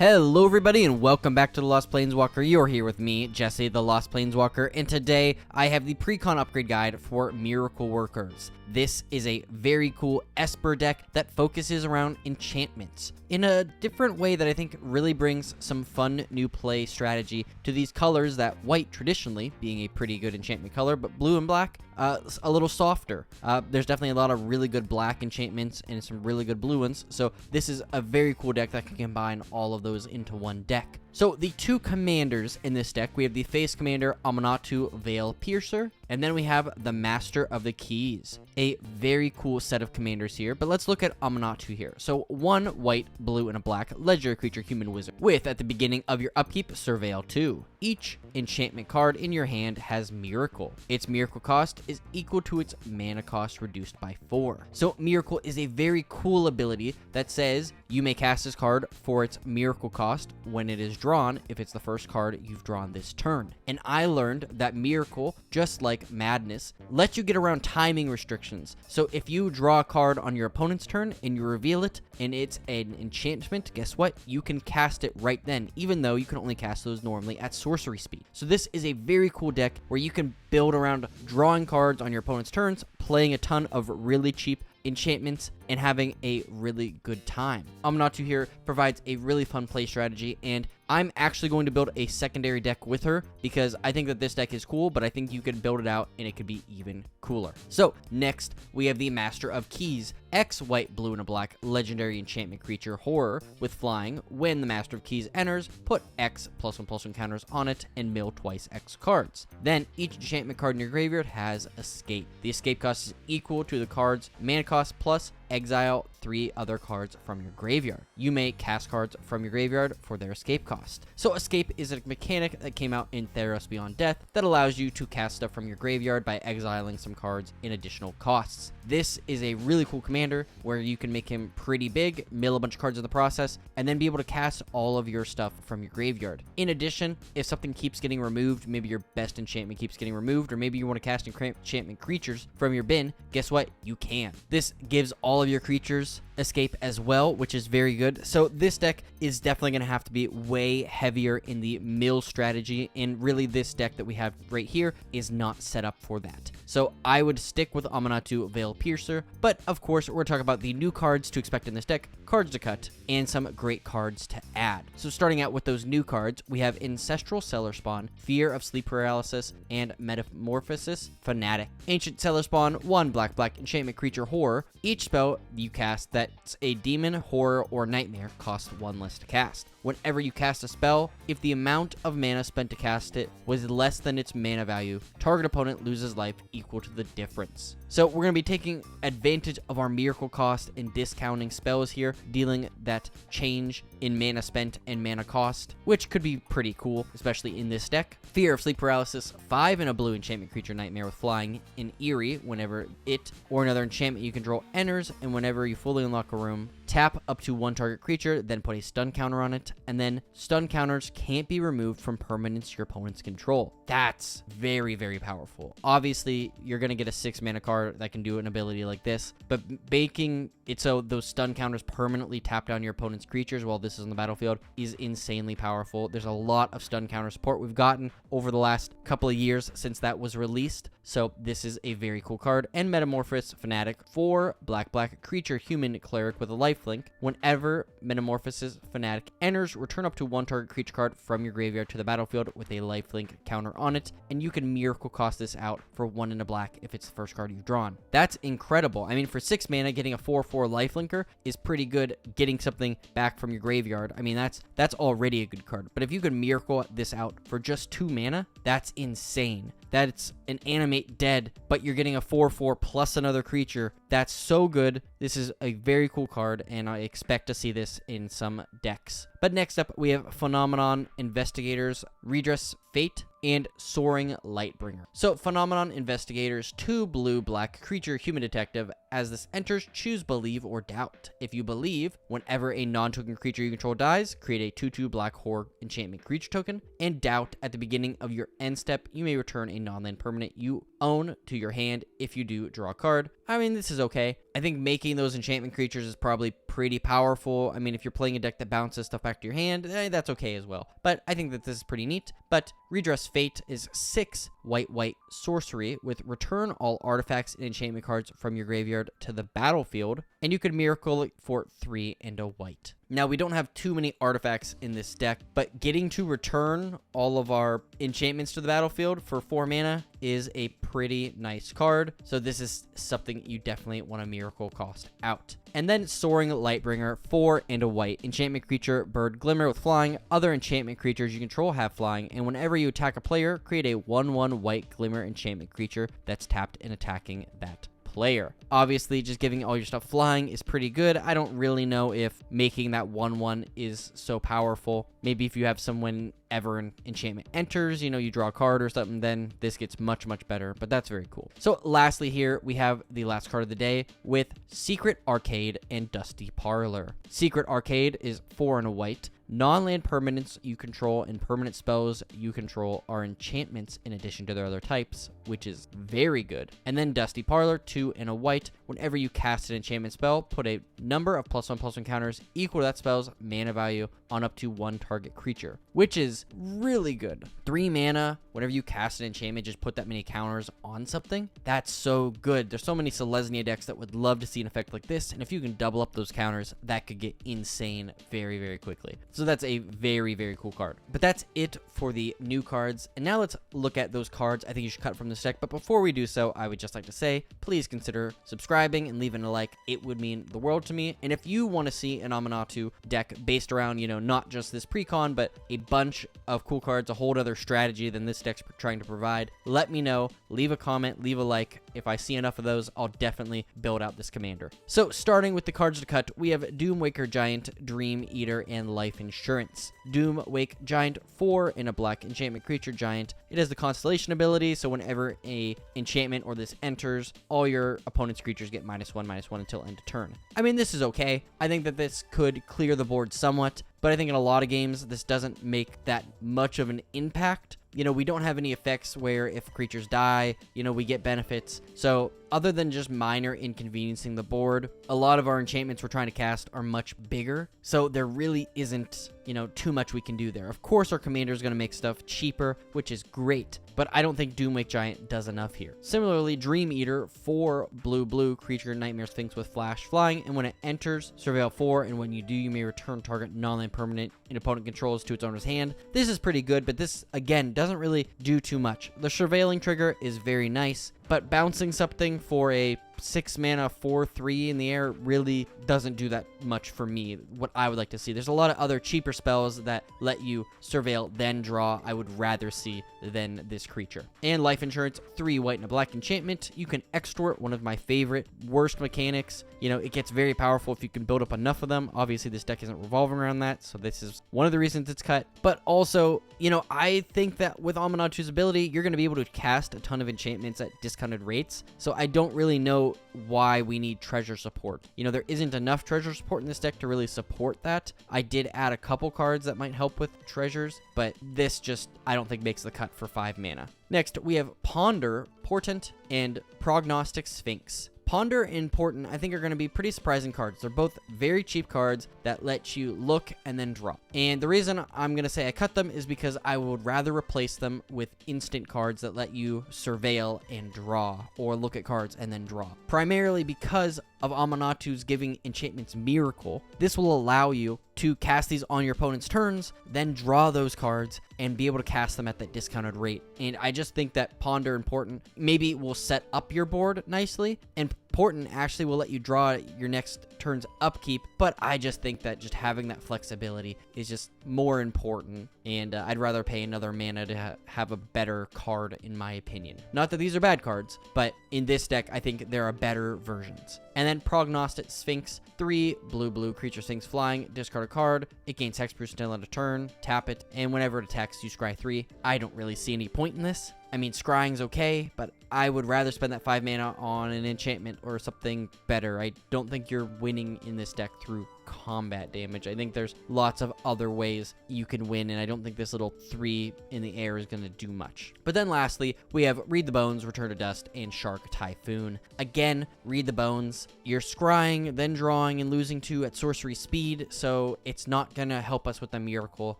Hello everybody and welcome back to The Lost Planeswalker. You're here with me, Jesse, the Lost Planeswalker, and today I have the Precon upgrade guide for Miracle Workers. This is a very cool Esper deck that focuses around enchantments in a different way that I think really brings some fun new play strategy to these colors that white traditionally being a pretty good enchantment color, but blue and black a little softer. There's definitely a lot of really good black enchantments and some really good blue ones, so this is a very cool deck that can combine all of those into one deck. So the two commanders in this deck, we have the face commander Amanatu Veil Piercer, and then we have the Master of the Keys. A very cool set of commanders here, but let's look at Amanatu here. So one white, blue, and a black legendary creature human wizard with, at the beginning of your upkeep, Surveil 2. Each enchantment card in your hand has Miracle. Its Miracle cost is equal to its mana cost reduced by 4. So Miracle is a very cool ability that says you may cast this card for its Miracle cost when it is drawn if it's the first card you've drawn this turn. And I learned that Miracle, just like Madness, lets you get around timing restrictions. So if you draw a card on your opponent's turn and you reveal it and it's an enchantment, guess what? You can cast it right then, even though you can only cast those normally at sorcery speed. So this is a very cool deck where you can build around drawing cards on your opponent's turns, playing a ton of really cheap enchantments, and having a really good time. Amanatu here provides a really fun play strategy, and I'm actually going to build a secondary deck with her because I think that this deck is cool, but I think you can build it out and it could be even cooler. So next, we have the Master of Keys, X white, blue, and a black legendary enchantment creature horror with flying. When the Master of Keys enters, put X +1/+1 counters on it and mill twice X cards. Then each enchantment card in your graveyard has escape. The escape cost is equal to the card's mana cost plus exile 3 other cards from your graveyard. You may cast cards from your graveyard for their escape cost. So escape is a mechanic that came out in Theros Beyond Death that allows you to cast stuff from your graveyard by exiling some cards in additional costs. This is a really cool commander where you can make him pretty big, mill a bunch of cards in the process, and then be able to cast all of your stuff from your graveyard. In addition, if something keeps getting removed, maybe your best enchantment keeps getting removed, or maybe you want to cast enchantment creatures from your bin, guess what? You can. This gives all of your creatures escape as well, which is very good. So this deck is definitely going to have to be way heavier in the mill strategy, and really this deck that we have right here is not set up for that. So I would stick with Amanatu Veil Piercer, but of course we're talking about the new cards to expect in this deck, cards to cut, and some great cards to add. So starting out with those new cards, we have Ancestral Cellar Spawn, Fear of Sleep Paralysis, and Metamorphosis Fanatic. Ancient Cellar Spawn, 1 black enchantment creature horror. Each spell you cast that's a demon, horror, or nightmare costs 1 less to cast. Whenever you cast a spell, if the amount of mana spent to cast it was less than its mana value, target opponent loses life equal to the difference. So we're going to be taking advantage of our miracle cost and discounting spells here, dealing that change in mana spent and mana cost, which could be pretty cool, especially in this deck. Fear of Sleep Paralysis, 5 and a blue enchantment creature nightmare with flying in Eerie. Whenever it or another enchantment you control enters, and whenever you fully unlock a room, tap up to 1 target creature, then put a stun counter on it, and then stun counters can't be removed from permanents your opponent's control. That's very, very powerful. Obviously, you're going to get a 6 mana card that can do an ability like this, but making it so those stun counters permanently tap down your opponent's creatures while this is on the battlefield is insanely powerful. There's a lot of stun counter support we've gotten over the last couple of years since that was released, so this is a very cool card. And Metamorphosis Fanatic, 4 black creature human cleric with a lifelink. Whenever Metamorphosis Fanatic enters, return up to 1 target creature card from your graveyard to the battlefield with a lifelink counter on it, and you can miracle cost this out for 1 and a black if it's the first card you've drawn. That's incredible. I mean, for 6 mana, getting a 4/4 lifelinker is pretty good. Getting something back from your graveyard, I mean, that's already a good card. But if you could miracle this out for just 2 mana, that's insane. That's an animate dead, but you're getting a 4/4 plus another creature. That's so good. This is a very cool card, and I expect to see this in some decks. But next up, we have Phenomenon Investigators, Redress Fate, and Soaring Lightbringer. So Phenomenon Investigators, 2 blue black creature human detective. As this enters, choose Believe or Doubt. If you believe, whenever a non-token creature you control dies, create a 2/2 black horror enchantment creature token. And Doubt, at the beginning of your end step, you may return a non-land permanent you own to your hand. If you do, draw a card. I mean, this is okay. I think making those enchantment creatures is probably pretty powerful. I mean, if you're playing a deck that bounces stuff back to your hand, that's okay as well. But I think that this is pretty neat. But Redress Fate is 6 white sorcery with return all artifacts and enchantment cards from your graveyard to the battlefield, and you could miracle it for 3 and a white. Now, we don't have too many artifacts in this deck, but getting to return all of our enchantments to the battlefield for 4 mana is a pretty nice card. So this is something you definitely want to miracle cost out. And then Soaring Lightbringer, 4 and a white. Enchantment creature, bird glimmer with flying. Other enchantment creatures you control have flying, and whenever you attack a player, create a 1/1 white glimmer enchantment creature that's tapped and attacking that player. Obviously, just giving all your stuff flying is pretty good. I don't really know if making that 1/1 is so powerful. Maybe if you have someone ever an enchantment enters, you draw a card or something, then this gets much better, but that's very cool. So lastly here, we have the last card of the day with Secret Arcade and Dusty Parlor. Secret Arcade is 4 and a white. Non-land permanents you control and permanent spells you control are enchantments in addition to their other types, which is very good. And then Dusty Parlor, 2 and a white. Whenever you cast an enchantment spell, put a number of +1/+1 counters equal to that spell's mana value on up to 1 target creature, which is really good. 3 mana, whenever you cast an enchantment, just put that many counters on something. That's so good. There's so many Selesnya decks that would love to see an effect like this, and if you can double up those counters, that could get insane very quickly. So that's a very cool card. But that's it for the new cards. And now let's look at those cards I think you should cut from this deck. But before we do so, I would just like to say, please consider subscribing and leaving a like. It would mean the world to me. And if you want to see an Amanatu deck based around, not just this Precon, but a bunch of cool cards, a whole other strategy than this deck's trying to provide, let me know. Leave a comment, leave a like. If I see enough of those, I'll definitely build out this commander. So starting with the cards to cut, we have Doomwaker Giant, Dream Eater, and Life Insurance. Doomwake Giant, 4 in a black enchantment creature giant. It has the Constellation ability, so whenever a enchantment or this enters, all your opponent's creatures get -1/-1 until end of turn. I mean, this is okay. I think that this could clear the board somewhat, but I think in a lot of games, this doesn't make that much of an impact. We don't have any effects where if creatures die, we get benefits. So other than just minor inconveniencing the board, a lot of our enchantments we're trying to cast are much bigger. So there really isn't, too much we can do there. Of course, our commander is going to make stuff cheaper, which is great, but I don't think Doomwake Giant does enough here. Similarly, Dream Eater, 4 blue creature, Nightmare Sphinx with flash flying, and when it enters, Surveil 4, and when you do, you may return target non-land permanent an opponent controls to its owner's hand. This is pretty good, but this, again, doesn't really do too much. The Surveilling trigger is very nice, but bouncing something for a 6 mana 4/3 in the air really doesn't do that much for me, what I would like to see. There's a lot of other cheaper spells that let you surveil then draw I would rather see than this creature. And Life Insurance, 3 white and a black enchantment. You can extort, one of my favorite worst mechanics. It gets very powerful if you can build up enough of them. Obviously this deck isn't revolving around that, so this is one of the reasons it's cut. But also, I think that with Amanatu's ability, you're going to be able to cast a ton of enchantments at discounted rates. So I don't really know why we need treasure support. There isn't enough treasure support in this deck to really support that. I did add a couple cards that might help with treasures, but this just, I don't think makes the cut for 5 mana. Next, we have Ponder, Portent, and Prognostic Sphinx. Ponder and Portent, I think, are going to be pretty surprising cards. They're both very cheap cards that let you look and then draw. And the reason I'm going to say I cut them is because I would rather replace them with instant cards that let you surveil and draw, or look at cards and then draw. Primarily because of Amanatu's giving enchantments Miracle. This will allow you to cast these on your opponent's turns, then draw those cards, and be able to cast them at that discounted rate. And I just think that Ponder and Portent maybe will set up your board nicely, and Portent actually will let you draw your next turn's upkeep, but I just think that just having that flexibility is just more important, and I'd rather pay another mana to have a better card, in my opinion. Not that these are bad cards, but in this deck, I think there are better versions. And then Prognostic Sphinx, 3 blue creature Sphinx flying, discard a card, it gains hexproof until end of turn, tap it, and whenever it attacks, you scry 3. I don't really see any point in this. I mean, scrying's okay, but I would rather spend that 5 mana on an enchantment or something better. I don't think you're winning in this deck through combat damage. I think there's lots of other ways you can win, and I don't think this little 3 in the air is going to do much. But then lastly, we have Read the Bones, Return to Dust, and Shark Typhoon. Again, Read the Bones, you're scrying, then drawing, and losing 2 at sorcery speed, so it's not going to help us with the miracle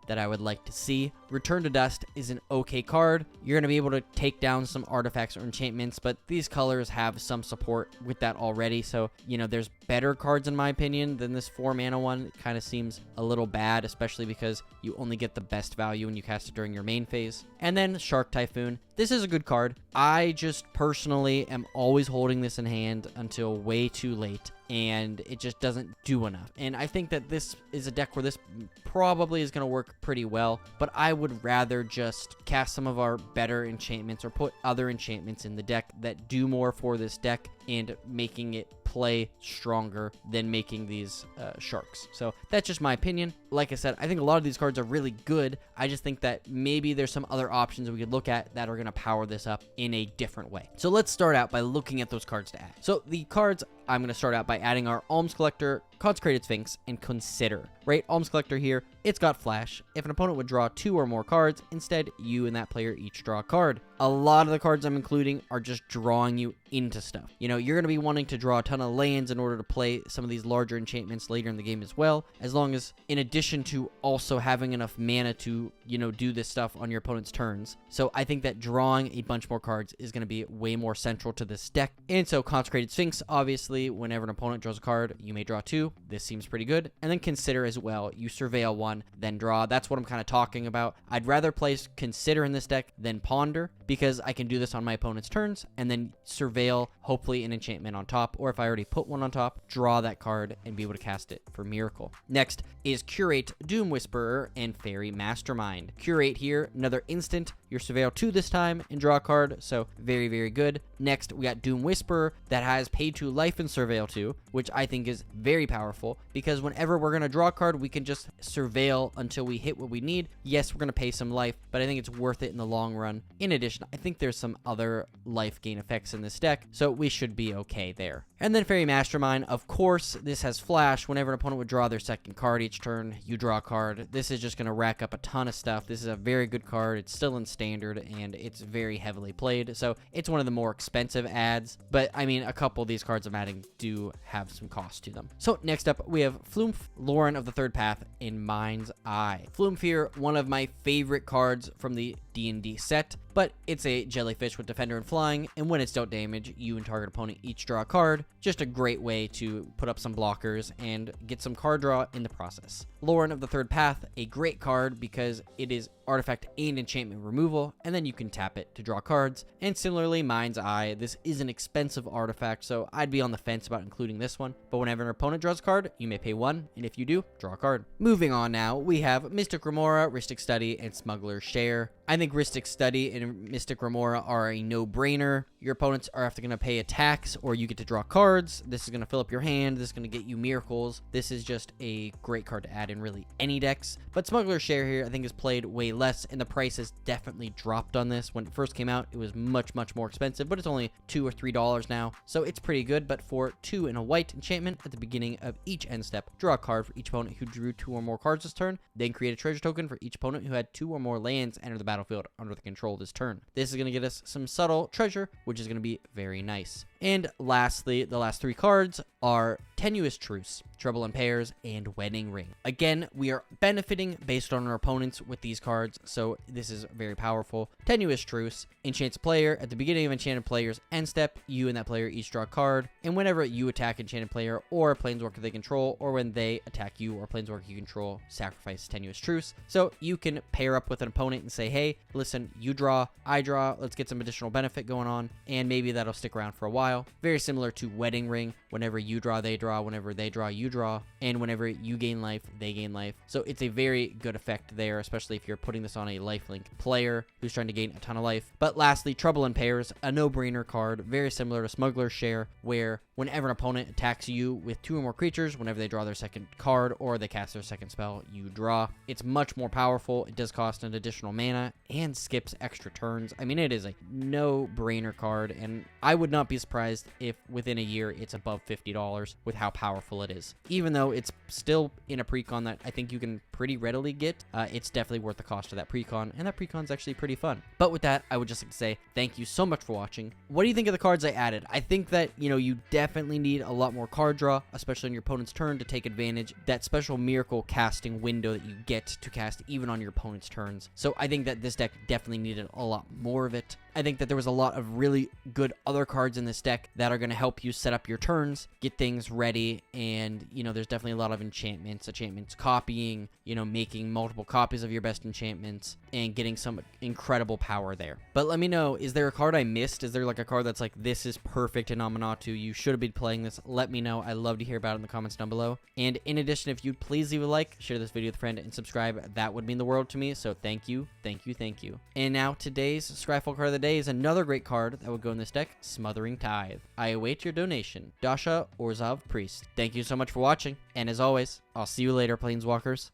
that I would like to see. Return to Dust is an okay card. You're going to be able to take down some artifacts or enchantments, but these colors have some support with that already, so, you know, there's better cards in my opinion than this 4 mana one. It kind of seems a little bad, especially because you only get the best value when you cast it during your main phase. And then Shark Typhoon. This is a good card. I just personally am always holding this in hand until way too late, and it just doesn't do enough. And I think that this is a deck where this probably is going to work pretty well, but I would rather just cast some of our better enchantments or put other enchantments in the deck that do more for this deck and making it play stronger than making these sharks. So that's just my opinion. Like I said, I think a lot of these cards are really good. I just think that maybe there's some other options we could look at that are going to power this up in a different way. So let's start out by looking at those cards to add. So the cards, I'm going to start out by adding our Alms Collector, Consecrated Sphinx, and Consider. Right, Alms Collector here, it's got Flash. If an opponent would draw 2 or more cards, instead you and that player each draw a card. A lot of the cards I'm including are just drawing you into stuff. You know, you're going to be wanting to draw a ton of lands in order to play some of these larger enchantments later in the game as well, as long as, in addition to also having enough mana to, you know, do this stuff on your opponent's turns. So I think that drawing a bunch more cards is going to be way more central to this deck. And so Consecrated Sphinx, obviously, whenever an opponent draws a card, you may draw 2. This seems pretty good. And then Consider as well. You surveil 1, then draw. That's what I'm kind of talking about. I'd rather place Consider in this deck than Ponder, because I can do this on my opponent's turns, and then surveil, hopefully, an enchantment on top, or if I already put one on top, draw that card and be able to cast it for Miracle. Next is Curate, Doom Whisperer, and Fairy Mastermind. Curate here, another instant. Your surveil 2 this time and draw a card, so very, very good. Next, we got Doom Whisperer that has pay 2 life and surveil 2, which I think is very powerful, because whenever we're going to draw a card, we can just surveil until we hit what we need. Yes, we're going to pay some life, but I think it's worth it in the long run. In addition, I think there's some other life gain effects in this deck, so we should be okay there. And then Fairy Mastermind, of course, this has Flash. Whenever an opponent would draw their second card each turn, you draw a card. This is just going to rack up a ton of stuff. This is a very good card. It's still in Standard, and it's very heavily played, so it's one of the more expensive adds, but I mean, a couple of these cards I'm adding do have some cost to them. So next up, we have Flumph, Lauren of the Third Path, and Mind's Eye. Flumph here, one of my favorite cards from the D&D set, but it's a jellyfish with Defender and Flying, and when it's dealt damage, you and target opponent each draw a card. Just a great way to put up some blockers and get some card draw in the process. Lauren of the Third Path, a great card because it is artifact and enchantment removal, and then you can tap it to draw cards. And similarly, Mind's Eye, this is an expensive artifact, so I'd be on the fence about including this one, but whenever an opponent draws a card, you may pay 1, and if you do, draw a card. Moving on now, we have Mystic Remora, Rhystic Study, and Smuggler's Share. I think Rhystic Study and Mystic Remora are a no-brainer. Your opponents are either going to pay attacks, or you get to draw cards. This is going to fill up your hand. This is going to get you miracles. This is just a great card to add in really any decks. But Smuggler's Share here, I think, is played way less, and the price has definitely dropped on this. When it first came out, it was much, much more expensive, but it's only $2 or $3 now, so it's pretty good. But for 2 and a white enchantment at the beginning of each end step, draw a card for each opponent who drew 2 or more cards this turn, then create a treasure token for each opponent who had 2 or more lands enter the battlefield under the control this turn. This is going to get us some subtle treasure, which is going to be very nice. And lastly, the last 3 cards are Tenuous Truce, Trouble in Pairs, and Wedding Ring. Again, we are benefiting based on our opponents with these cards, so this is very powerful. Tenuous Truce enchants a player. At the beginning of enchanted player's end step, you and that player each draw a card, and whenever you attack enchanted player or a planeswalker they control, or when they attack you or planeswalker you control, sacrifice Tenuous Truce. So you can pair up with an opponent and say, hey, listen, you draw, I draw, let's get some additional benefit going on, and maybe that'll stick around for a while. Very similar to Wedding Ring. Whenever you draw, they draw. Whenever they draw, you draw. And whenever you gain life, they gain life. So it's a very good effect there, especially if you're putting this on a lifelink player who's trying to gain a ton of life. But lastly, Trouble in Pairs, a no-brainer card, very similar to Smuggler's Share, where whenever an opponent attacks you with 2 or more creatures, whenever they draw their second card or they cast their second spell, you draw. It's much more powerful. It does cost an additional mana and skips extra turns. I mean, it is a no-brainer card, and I would not be surprised surprised if within a year it's above $50 with how powerful it is. Even though it's still in a Precon that I think you can pretty readily get, it's definitely worth the cost of that Precon, and that Precon's actually pretty fun. But with that, I would just like to say thank you so much for watching. What do you think of the cards I added? I think that, you definitely need a lot more card draw, especially on your opponent's turn, to take advantage that special miracle casting window that you get to cast even on your opponent's turns. So I think that this deck definitely needed a lot more of it. I think that there was a lot of really good other cards in this deck that are going to help you set up your turns, get things ready, and, there's definitely a lot of enchantments copying, making multiple copies of your best enchantments, and getting some incredible power there. But let me know, is there a card I missed? Is there like a card that's like, this is perfect in Amanatu, you should have been playing this? Let me know. I love to hear about it in the comments down below. And in addition, if you'd please leave a like, share this video with a friend, and subscribe, that would mean the world to me. So thank you, thank you, thank you. And now today's Scryfall card of the day is another great card that would go in this deck, Smothering Tithe. I await your donation. Dasha Orzhov Priest. Thank you so much for watching, and as always, I'll see you later, Planeswalkers.